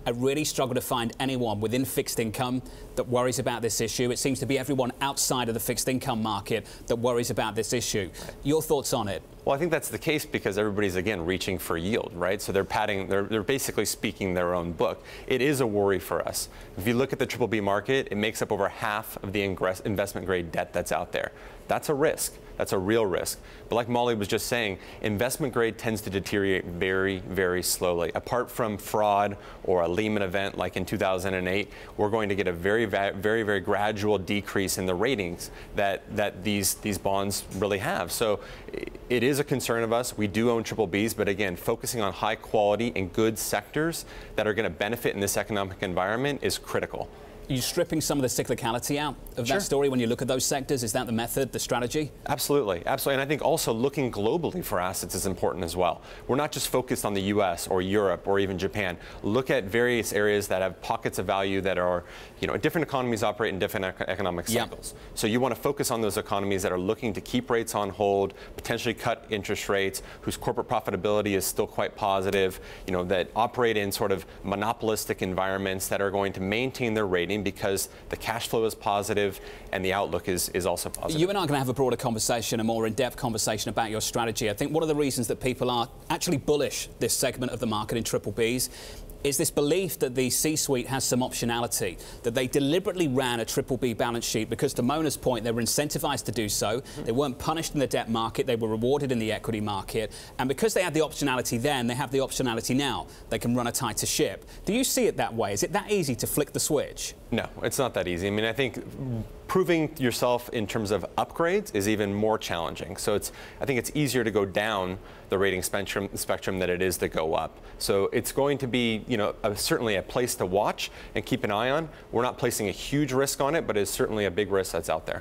I really struggle to find anyone within fixed income that worries about this issue. It seems to be everyone outside of the fixed income market that worries about this issue. Your thoughts on it? Well, I think that's the case because everybody's, again, reaching for yield, right? So they're basically speaking their own book. It is a worry for us. If you look at the BBB market, it makes up over half of the investment grade debt that's out there. That's a risk. That's a real risk. But like Molly was just saying, investment grade tends to deteriorate very, very slowly. Apart from fraud or a Lehman event like in 2008, we're going to get a very, very gradual decrease in the ratings that these bonds really have. So it is a concern of us. We do own BBBs, but again, focusing on high quality and good sectors that are going to benefit in this economic environment is critical. Are you stripping some of the cyclicality out of Sure. that story when you look at those sectors? Is that the method, the strategy? Absolutely, absolutely. And I think also looking globally for assets is important as well. We're not just focused on the US or Europe or even Japan. Look at various areas that have pockets of value that are, different economies operate in different economic cycles. Yep. So you want to focus on those economies that are looking to keep rates on hold, potentially cut interest rates, whose corporate profitability is still quite positive, that operate in sort of monopolistic environments that are going to maintain their rating because the cash flow is positive and the outlook is also positive. You and I are going to have a broader conversation, a more in-depth conversation about your strategy. I think one of the reasons that people are actually bullish this segment of the market in BBBs is this belief that the C-suite has some optionality, that they deliberately ran a BBB balance sheet because, to Mona's point, they were incentivized to do so. They weren't punished in the debt market, they were rewarded in the equity market. And because they had the optionality then, they have the optionality now. They can run a tighter ship. Do you see it that way? Is it that easy to flick the switch? No, it's not that easy. I mean, I think proving yourself in terms of upgrades is even more challenging. So I think it's easier to go down the rating spectrum than it is to go up. So it's going to be, certainly a place to watch and keep an eye on. We're not placing a huge risk on it, but it's certainly a big risk that's out there.